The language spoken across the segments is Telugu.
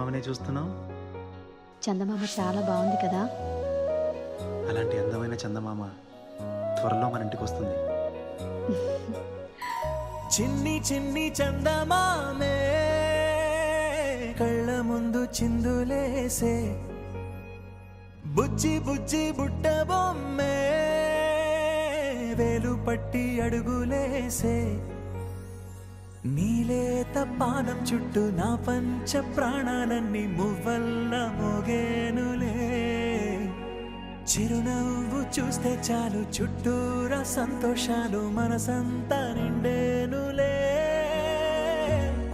చందమామనే చూస్తున్నావు? చందమామ చాలా బాగుంది కదా. అలాంటి అందమైన చందమామ త్వరలో మన ఇంటికి వస్తుంది. చిన్ని చిన్ని చందమామే కళ్ళ ముందు చిందులేసే, బుజ్జి బుజ్జి బుట్ట బొమ్మే వేలు పట్టి అడుగులేసే, నీలేత పానం చుట్టూ నా పంచ ప్రాణాలన్నీ మువ్వల్ల మోగేనులే, చిరునవ్వు చూస్తే చాలు చుట్టూరా సంతోషాలు మనసంతా నిండేనులే.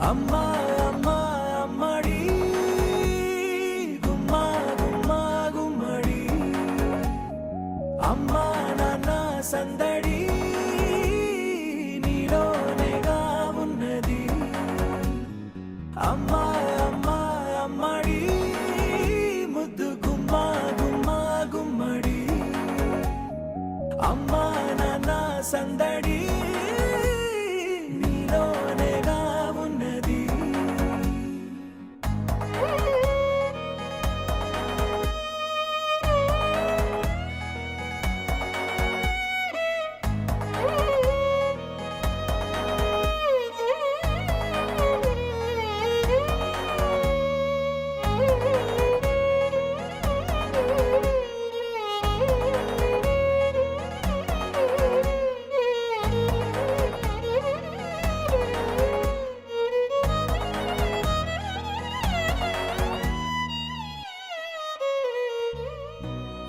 అమ్మా అమ్మా అమ్మడి గుమ్మా గుమ్మా గుమ్మడి, అమ్మా నాన్న సందడి నీలోనేగా ఉన్నది. అమ్మా అమ్మా అమ్మడి ముద్దు గుమ్మా గుమ్మా గుమ్మడి, అమ్మా నాన్న సందడి నీలోనేగా ఉన్నది.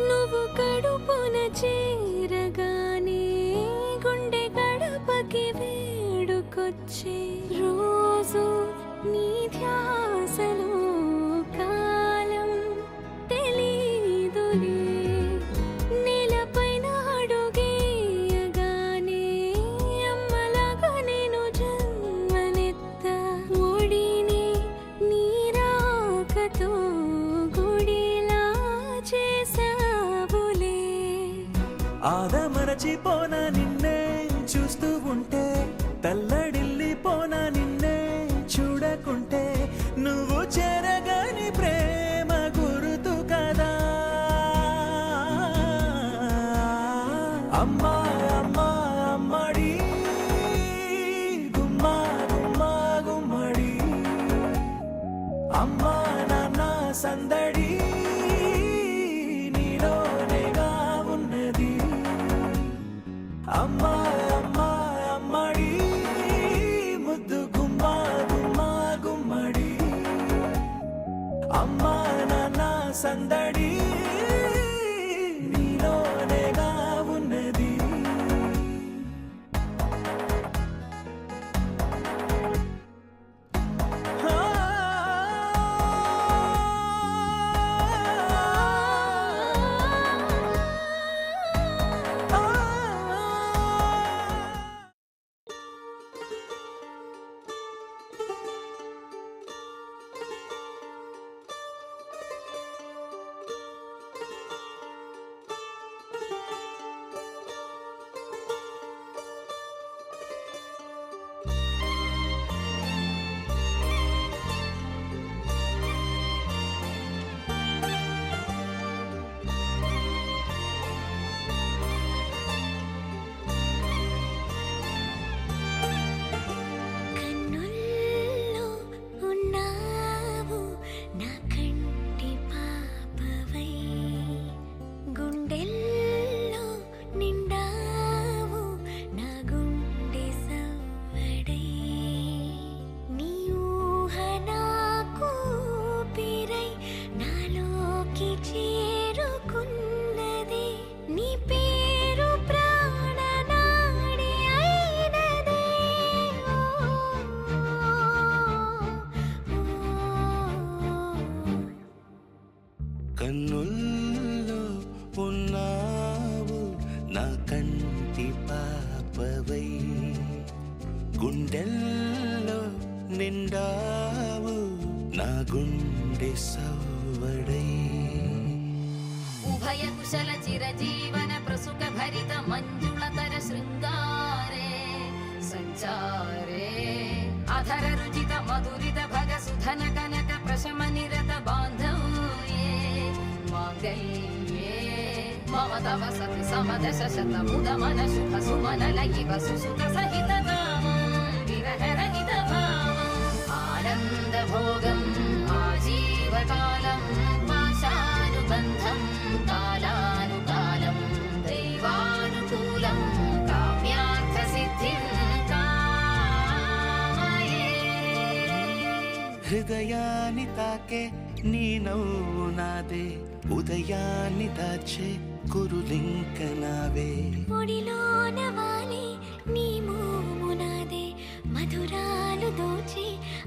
నువ్వు కడుపున చేరగానే గుండె గడపకి వేడుకొచ్చే, రోజు నీ ధ్యాసలో కాలం తెలీదులే, నేలపైన అడుగేయగానే అమ్మలాగా నేను జన్మనెత్త, ఒడిని నీ రాకతో గుడిలా చేసావులే. ఆదమరచిపోనా నిన్నే చూస్తూ ఉంటే, తల్లడిల్లిపోనా నిన్నే చూడకుంటే, నువ్వు చెరగని ప్రేమ గురుతు కదా. అమ్మా అమ్మా అమ్మడి గుమ్మా గుమ్మా గుమ్మడి, అమ్మా నాన్న సందడి నీలోనేగా ఉన్నది. అమ్మా అమ్మా అమ్మడి ముద్దు గుమ్మా గుమ్మా గుమ్మడి, అమ్మా నాన్న సందడి నీలోనేగా ఉన్నది. కన్నుల్లో ఉన్నావు నా కంటి పాపవై, గుండెల్లో నిండావు నా గుండె సవ్వడై, నీ ఊహ నాకు ఊపిరై నాలోకి చేరుకున్నది, నీ పేరు ప్రాణనాడి అయినదే. కన్నుల్లో ఉన్నావు నా కంటి పాపవై, గుండెల్లో నిండావు నా గుండె సవ్వడై. ఉభయ కుశల చిరజీవన ప్రసుక భరిత మంజుళతర శృంగారే సంచారే, అధర రుచిత మధురిత భగ సుధన కనక ప్రశమ నిర మమ తవ సతి సమదశ శతముదమన శుభ సుమనలయివ సుసుత సహిత కామం విరహరహిత భావం ఆనంద భోగం ఆజీవకాలం పాశానుబంధం కాలానుకాలం దైవానుకూలం కామ్యార్థ సిద్ధిం కామయే. హృదయాన్ని తాకే నీ నవ్వు నాదే, ఉదయాన్ని దాచే కురులింక నావే. ఒడిలోన వాలి నీ మోము నాదే, మధురాలు దోచి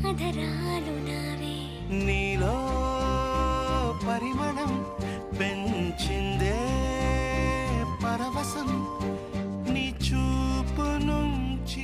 అధరాలు నావే. నీలో పరిమళం పెంచిందే పరవశం, నీ చూపు నుంచి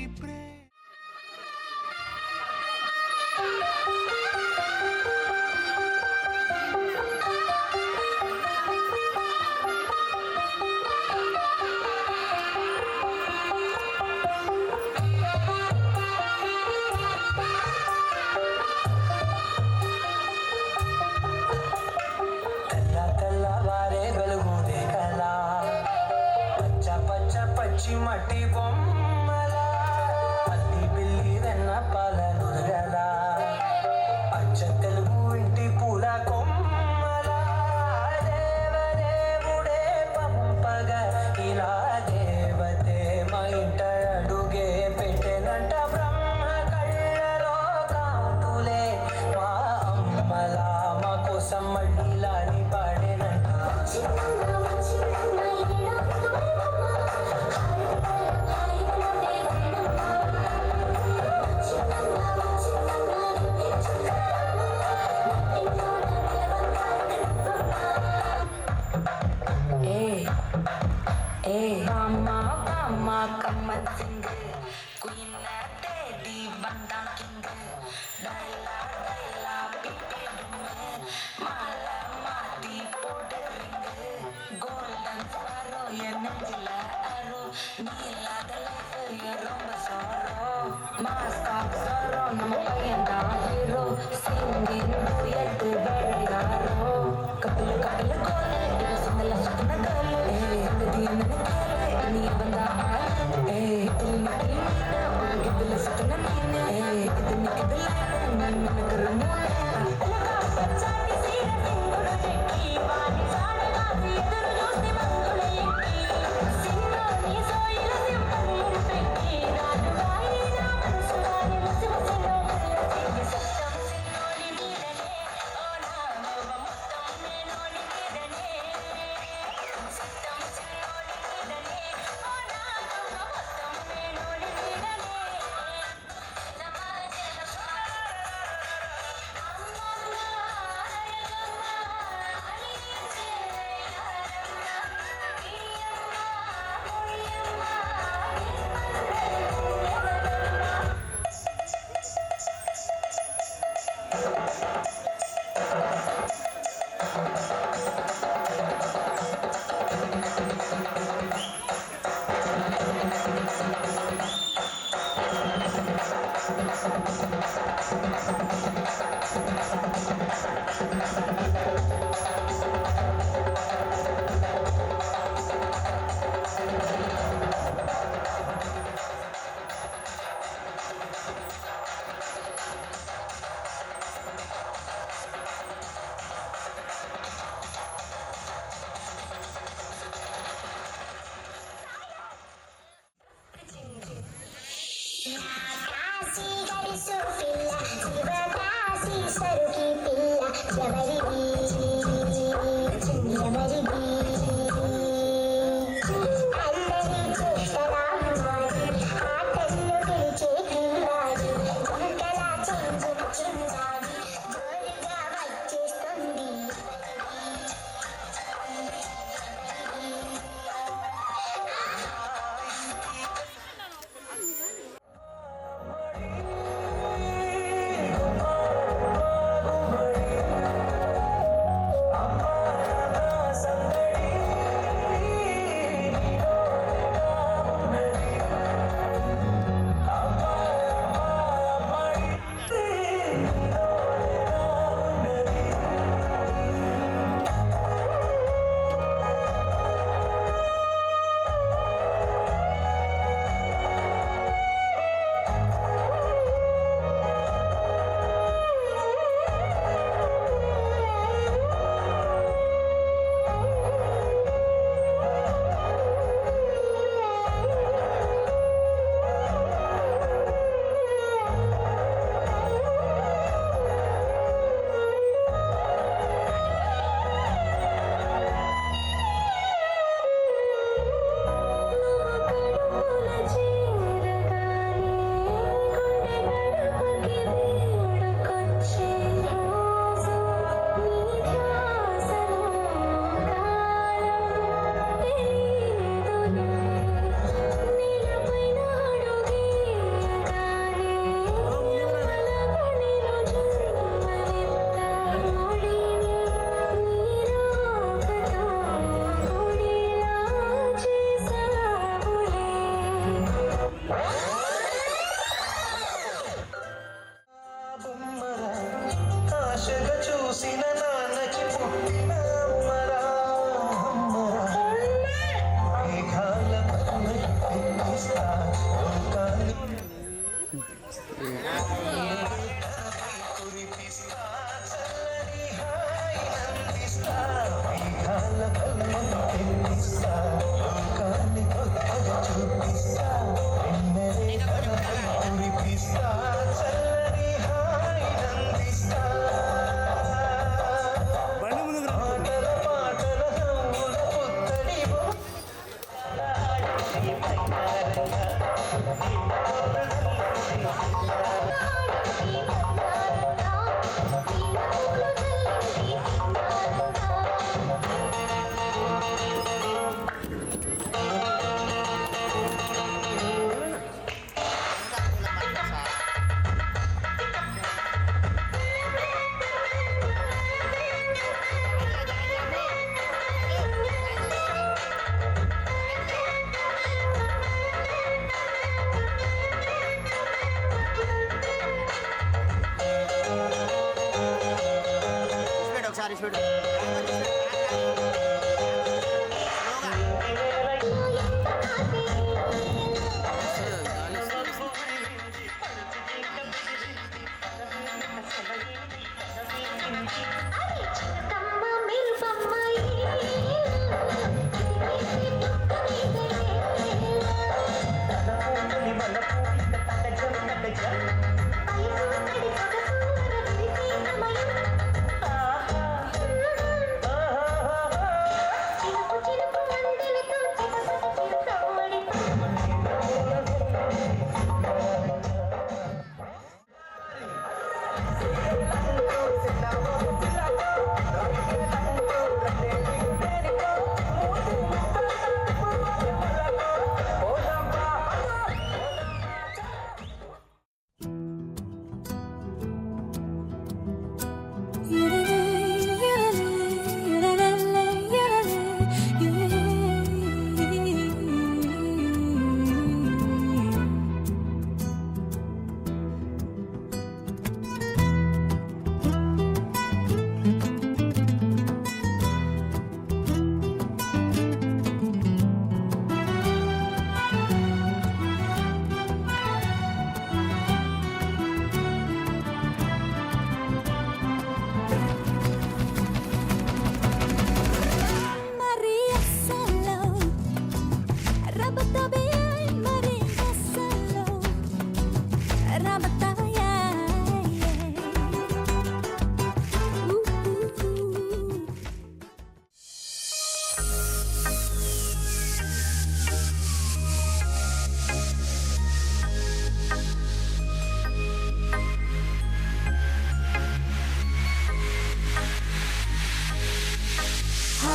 తెల్లవారే వెలుగుదే కళ, పచ్చ పచ్చ పచ్చి మట్టి బొమ్మల, అల్లి బిల్లి వెన్న పాల నురగల, అచ్చ తెలుగు ఇంటి పూల కొమ్మల, దేవదేవుడే పంపగా ఇలా దేవతే మా ఇంట అడుగే పెట్టెనంట. బ్రహ్మ కళ్ళలో కాంతులే మా అమ్మల, మా కోసం మళ్ళీలాని పాడేనంట.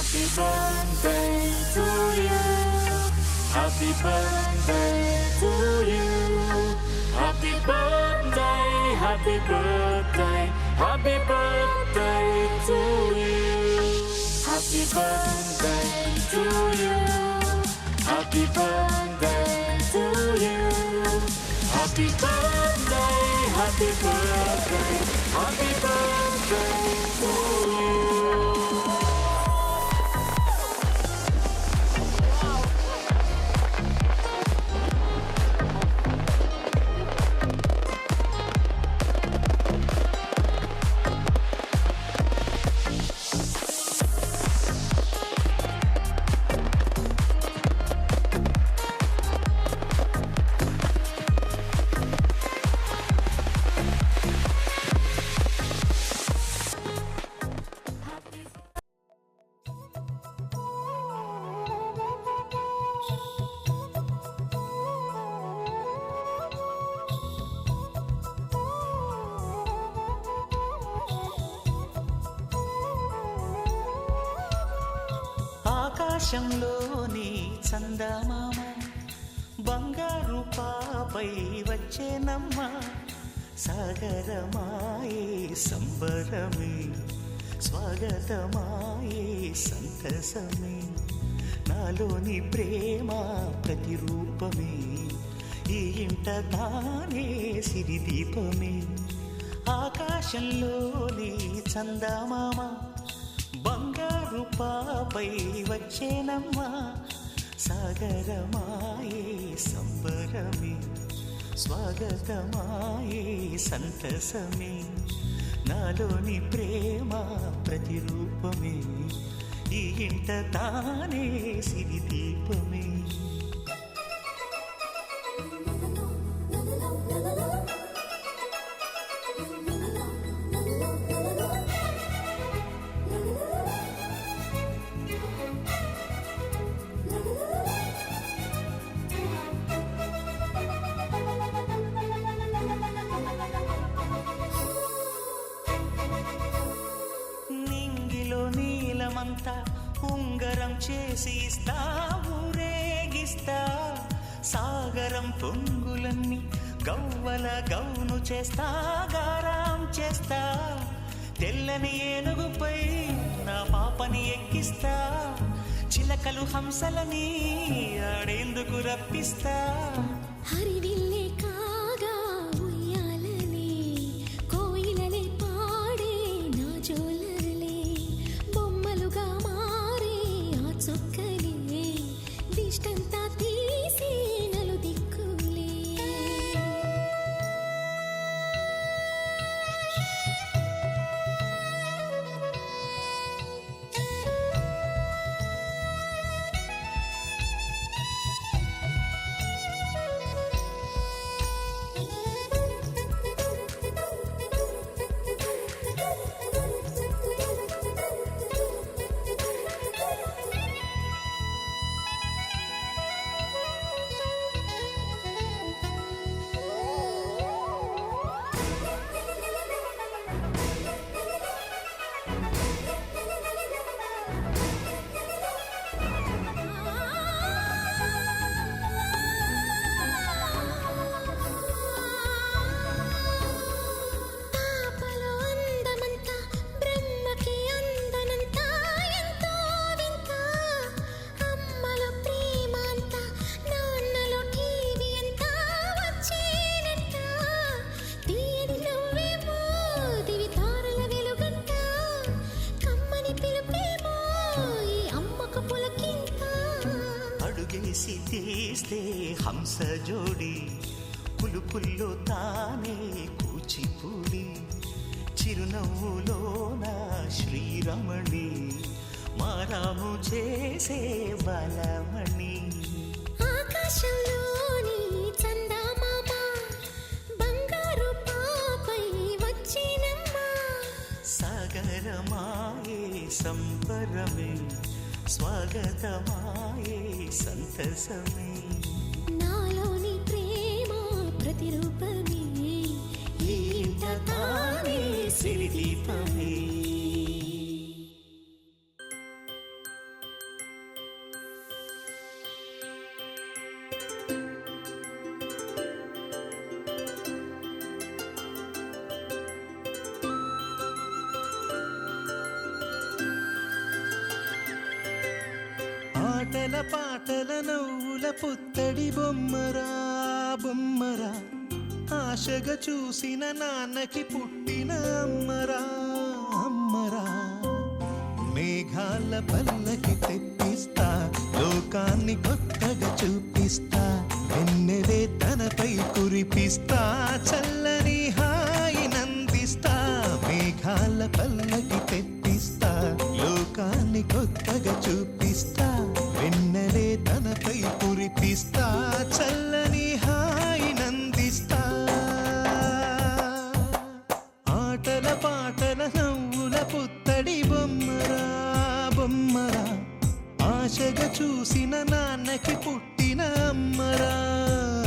Happy birthday to you. Happy birthday to you. Happy birthday, happy birthday, happy birthday to you. Happy birthday to you. Happy birthday to you. Happy birthday, happy birthday, happy birthday to you. ఆకాశంలోని చందమామ బంగారు పాపై వచ్చేనమ్మ సాగరమాయే సంబరమే స్వాగతమాయే సంతసమే నాలోని ప్రేమ ప్రతిరూపమే ఈ ఇంట తానే సిరిదీపమే ఆకాశంలోని చందమామ బంగారు పాపై వచ్చేనమ్మా సాగరమాయే సంబరమే స్వాగతమాయే సంతసమే నాలోని ప్రేమ ప్రతిరూపమే ఈ ఇంట తానే సిరిదీపమే నీలమంతా ఉంగరం చేసి ఇస్తా ఊరేగిస్తా సాగరం పొంగులన్నీ గవ్వల గౌను చేస్తా గారాం చేస్తా తెల్లని ఏనుగుపై నా పాపని ఎక్కిస్తా చిలకలు హంసలని ఆడేందుకు రప్పిస్తా హరివిల్లే కాగా ఉయ్యాలలే కోయిలలే పాడే నా జోలలే ఒడిసి తీస్తే హంస జోడి పులుపుల్లో తానే కూచిపూడి చిరునవ్వులోన శ్రీరమణి మారాము చేసే బలమణి ఆకాశంలోని చందమామ బంగారు పాపై వచ్చినమ్మా సాగరమాయే సంబరమే స్వాగతమాయే సంతసమే నాలోని ప్రేమ ప్రతిరూపమే ఈ ఇంట తానే సిరిదీపమే ఆటల పాటల నవ్వుల పుత్తడి బొమ్మరా బొమ్మరా ఆశగా చూసిన నాన్నకి పుట్టిన అమ్మరా అమ్మరా మేఘాల పల్లకి తెప్పిస్తా లోకాన్ని కొత్తగా చూపిస్తా వెన్నెలే తనపై కురిపిస్తా చల్లని హాయి నందిస్తా మేఘాల పల్లకి తెప్పిస్తా లోకాన్ని కొత్తగా చూపిస్తా వెన్నెలే తనపై కురిపిస్తా చల్లని హాయి నందిస్తా ఆటల పాటల నవ్వుల పుత్తడి బొమ్మరా బొమ్మరా ఆశగా చూసిన నాన్నకి పుట్టిన అమ్మరా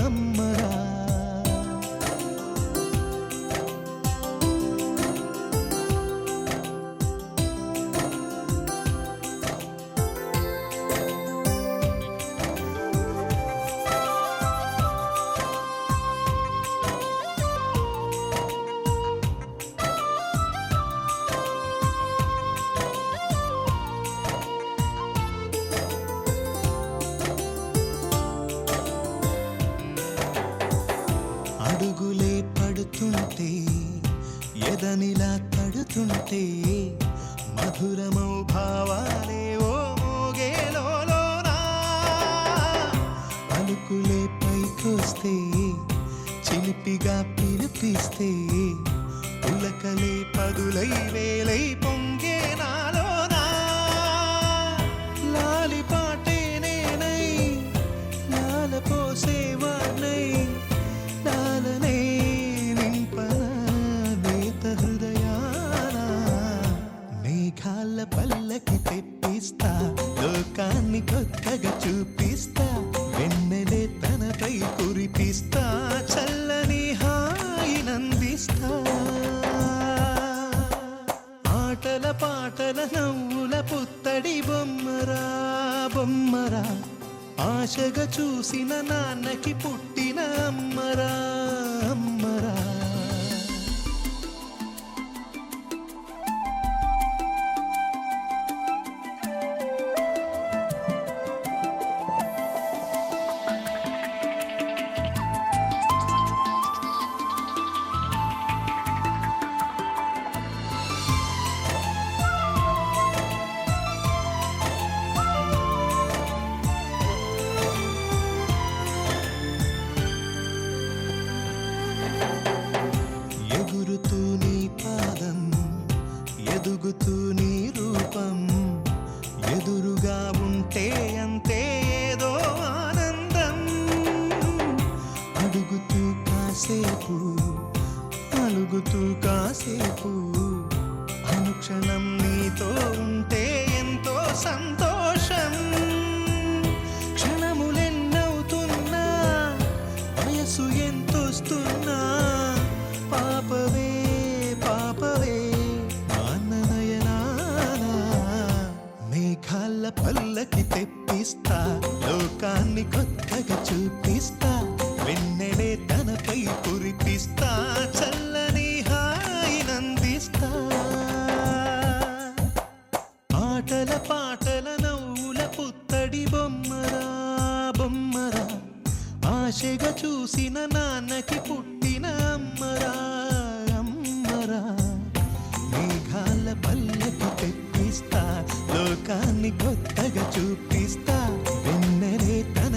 అమ్మరా అడుగులే పడుతుంటే ఎదనిలా తడుతుంటే మధురమౌ భావాలే ఓ మోగేలోనా పలుకులే పైకొస్తే చిలిపిగా పిలిపిస్తే పులకలే పదులై వేలై పొంగే నాలోనా లాలి పాటే నేనై లాల పోసేవాణ్ణై లాలనే నింపన నేత హృదయాన మేఘాల పల్లకి తెప్పిస్తా లోకాన్ని కొత్తగా చూపిస్తా వెన్నెలే తనపై కురిపిస్తా చల్లని హాయి నందిస్తా ఆటల పాటల నవ్వుల పుత్తడి బొమ్మరా బొమ్మరా ఆశగా చూసిన నాన్నకి పుట్టిన అమ్మరా అమ్మరా ఎగురుతూ నీ పాదం ఎదుగుతూ నీ రూపం ఎదురుగా ఉంటే అంతే ఏదో ఆనందం అడుగుతూ కాసేపు అలుగుతూ కాసేపు అనుక్షణం నీతో ఉంటే ఎంతో సంతోషం క్షణములెన్నవుతున్నా వయసు ఎంతొస్తున్నా పాపవే పాపవే నాన్ననయనానా మేఘాల పల్లకి తెప్పిస్తా లోకాన్ని కొత్తగా చూపిస్తా వెన్నెలే తనపై కురిపిస్తా చల్లని హాయి నందిస్తా ఆటల పాటల నవ్వుల పుత్తడి బొమ్మరా బొమ్మరా ఆశగా చూసిన నాన్నకి పుట్టిన అమ్మరా అమ్మరా మేఘాల పల్లకి తెప్పిస్తా లోకాన్ని కొత్తగా చూపిస్తా వెన్నెలే తన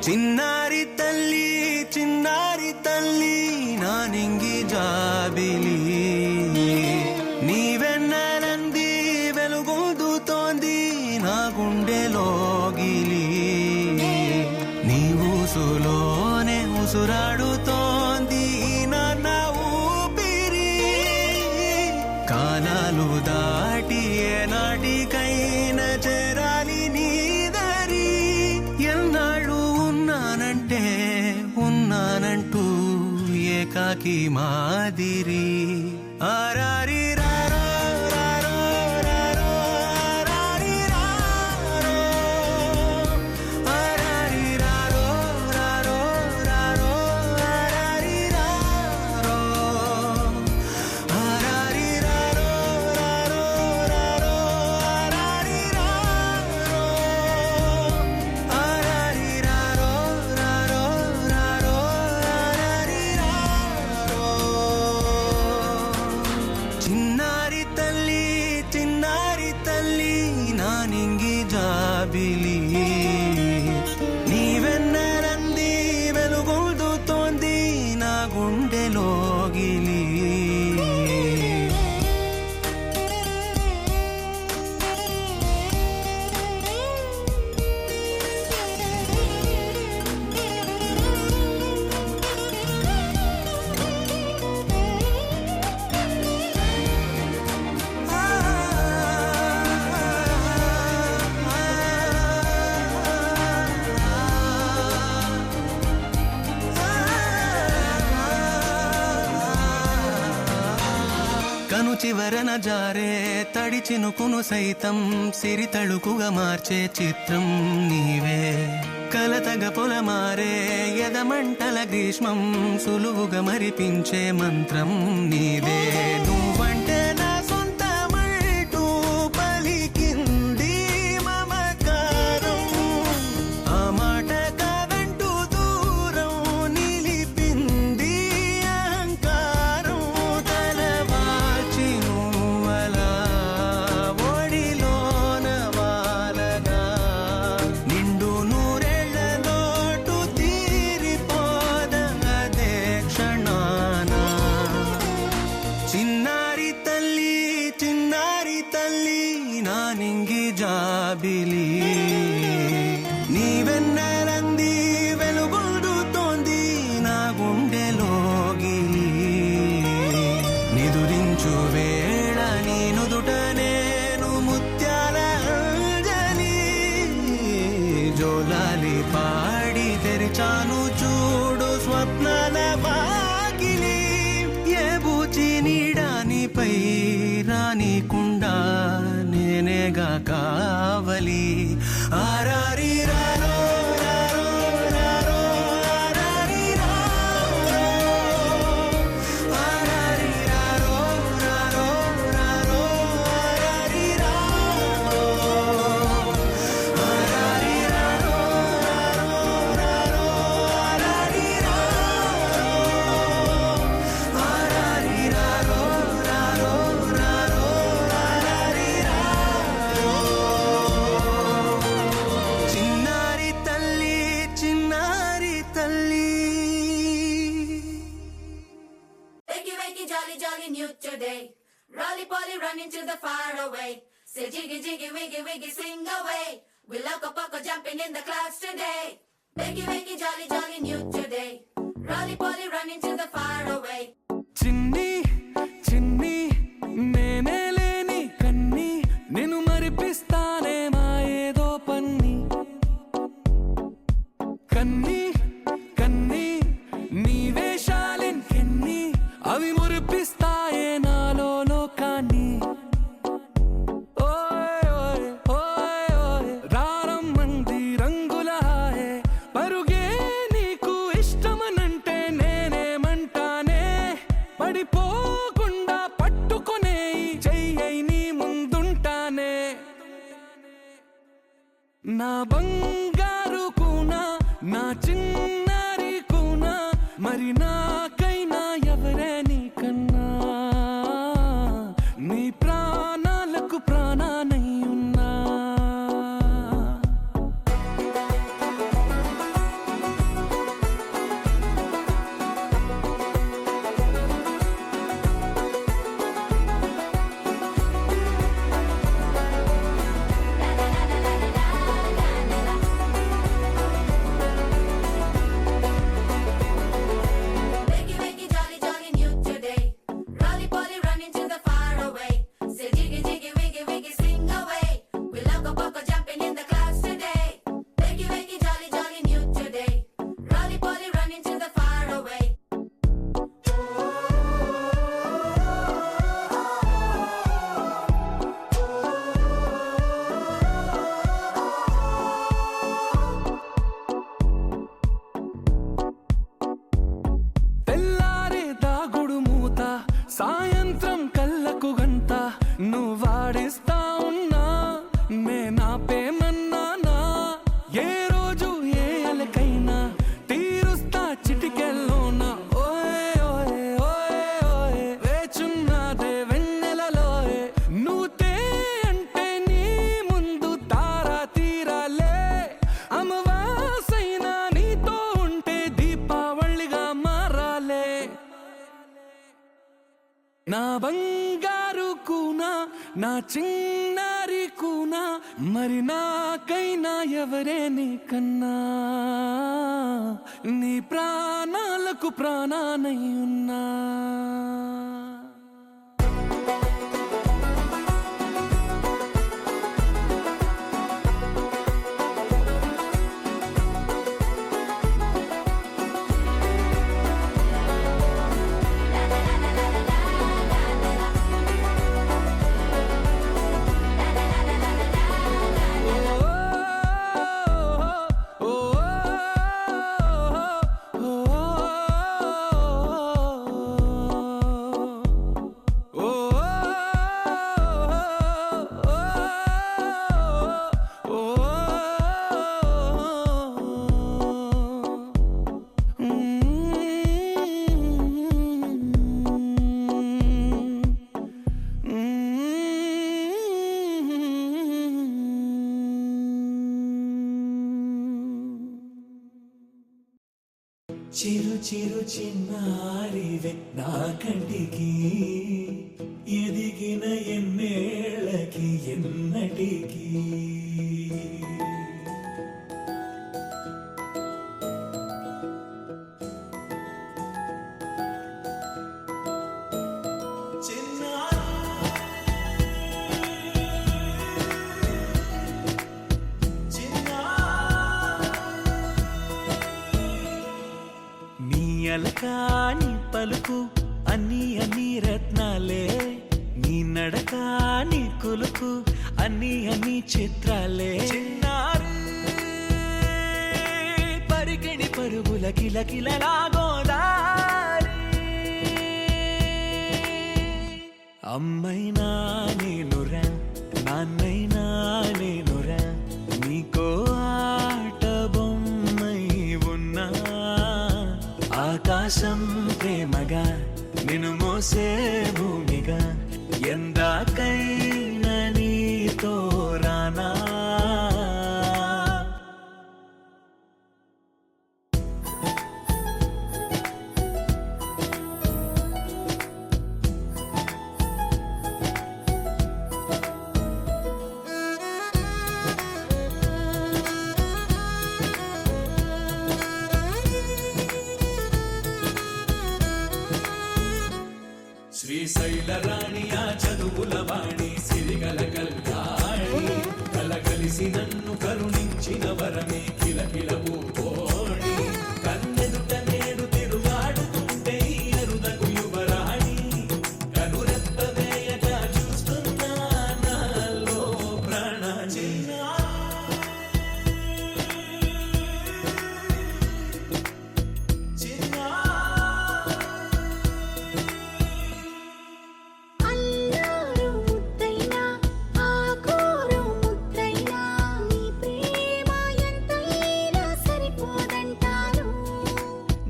చిన్నారి తల్లి చిన్నారి తల్లి నా నింగి జాబిలి నీవెన్నెలంది వెలుగొందుతోంది నా గుండెలోగిలి నీ ఊసులోనే ఉసురాడుతోంది నా ఊపిరి కాలాలు దాటి ఏనాటికైనా చేరాలి నీ దరి ఎన్నాళ్ళు ఉన్నానంటూ ఏకాకి మాదిరి ఆరారి రారో రారో రారో ఆరారి రారో ఆరారి రారో రారో రారో ఆరారి రారో ఆరారి రారో రారో రారో ఆరారి రారో ఆరారి రారో రారో రారో ఆరారి రారో చిన్నారి తల్లి నా నింగి జాబిలి నీవెన్నెలంది వెలుగొందుతోంది నా గుండెలోగిలి కను చివరన జారే తడి చినుకును సైతం సిరి తళుకుగా మార్చే చిత్రం నీవే కలతగ పొలమారే ఎదమంటల గ్రీష్మం సులువుగా మరిపించే మంత్రం నీదే నువ్వంటే నా సొంతమంటూ పలికింది మమకారం ఆ మాట కాదంటూ దూరం నిలిపింది అహంకారం తలవాల్చి నువ్వలా ఒడిలోన వాలగా నిండు నూరేళ్ల లోటు తీరిపోదగదే క్షణాన చిన్నారి తల్లి నా నింగి జాబిలి నీవెన్నెలంది వెలుగొందుతోంది నా గుండెలోగిలి నిదురించు వేళ నీ నుదుట నేను ముత్యాల అంజలి జోలాలి పాడి తెరిచాను చూడు స్వప్నాల వాకిలి ఏ బూచి నీడానిపై రానికుండా నేనేగా కావలి ఆరారి రారో రారో రారో ఆరారి రారో ఆరారి రారో రారో రారో ఆరారి రారో ఆరారి రారో రారో రారో ఆరారి రారో ఆరారి రారో రారో రారో ఆరారి రారో చిన్నారి తల్లి Wakey, wakey, jolly, jolly, new today. Rolly poly, running to the far away. Say jiggy, jiggy, wiggy, wiggy, sing away. We loco poco jumping in the clouds today. Wakey, wakey, jolly, jolly, new today. Rolly poly, running to the far away. చిన్ని చిన్ని నేనే లేని కన్ని నేను మరిపిస్తానే మా ఏదో పన్ని కన్ని కన్ని నీ వేషాలెన్కెన్ని అవి మురిపిస్తాయే నాలో లోకాన్ని ఓయ్ ఓయ్ ఓయ్ ఓయ్ రారమ్మంది రంగుల హాయే పరుగే నీకు ఇష్టమనంటే నేనేమంటానే పడిపోకుండా పట్టుకునే చెయ్యై నీ ముందుంటానే నా బంగారు కూనా నా చిన్నారి కూనా మరి నాకైనా ఎవరే నీకన్నా నీ ప్రాణాలకు ప్రాణానై ఉన్నా సాయంత్రం కళ్ళకు గంట నువ్వు వాడిస్తా ఉన్నా నేనా పేమన్నానా ఏ రోజు ఏ అలకైనా తీరుస్తా చిటికెల్లోనా ఓయే ఓయే ఓయే ఓయే వేచున్నదే వెన్నెలలోయే నువ్వుతే అంటే నీ ముందు తారా తీరాలే అమవాసైనా నీతో ఉంటే దీపావళిగా మారాలే నా బంగారు కూనా నా చిన్నారి కూనా మరి నాకైనా ఎవరే నీకన్నా నీ ప్రాణాలకు ప్రాణానై ఉన్నా చిరు చిరు చిన్నారివే నా కంటికి ఎదిగిన ఎన్నేళ్ళకి ఎన్నటికి అలకాని పలుకు అన్ని అన్ని రత్నాలే నీ నడకాని కులుకు అన్ని అన్ని చిత్రాలే చిన్నారు పరికిణి పరుగుల కిలకిలలాగోదారి అమ్మైనా నేనురా నాన్నైనా నేనురా నీకో ఆట బొమ్మై ఉన్నా ఆకాశం ప్రేమగా నిన్ను మోసే భూమిగా ఎందాకైనా నీతో రానా శ్రీశైల రాణి ఆ చదువుల వాణి సిరిగల కల్యాణి కలగలిసి నన్ను కరుణించిన వరమే కిలకిల పూకోణి కన్నెదుట నేడు తిరుగాడుతుంటే అరుదకు యువరాణి కనురెప్ప వేయగా చూస్తున్నా నాలో ప్రాణ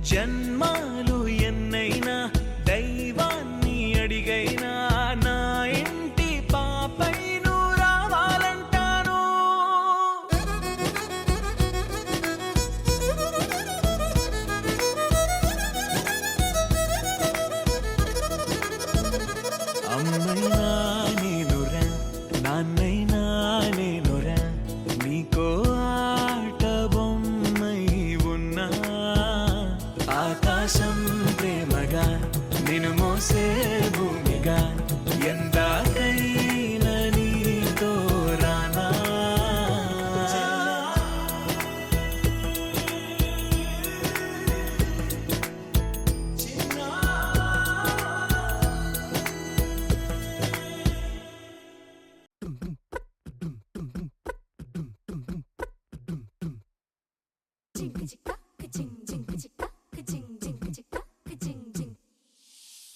జన్మాలు ఎన్నైనా దైవాన్ని అడిగైనా నా ఇంటి పాపై నువ్వు రావాలంటాను అమ్మైనా నేనురా నాన్నైనా నేనురా నీకో ఆట బొమ్మై ఉన్నా ఆకాశం ప్రేమగా నిన్ను మోసే భూమిగా ఎందాకైనా నీతో రానా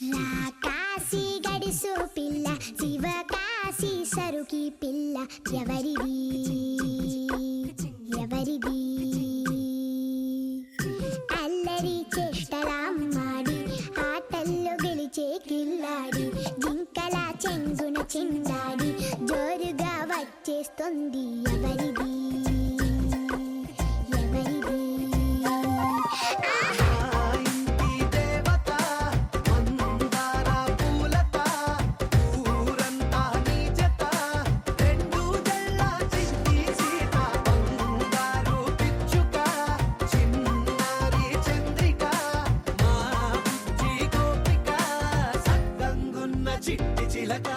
La casa వయసు పిల్ల శివకాశి సరుకి పిల్ల ఎవరిది ఎవరిది అల్లరి చేష్టలామ్మాడి ఆటల్లో గెలిచే కిల్లాడి జింకల చెంగున చిందాడి జోరుగా వచ్చేస్తుంది ఎవరిది ఎవరిది ఇంటి దేవత మందార పూలత ఊరంతా నీ జత రెండు జల్ల చిట్టి సీత బంగారు పిచ్చుక చిన్నారి చంద్రిక మా బుజ్జి గోపిక సక్కంగున్న చిట్టి చిలక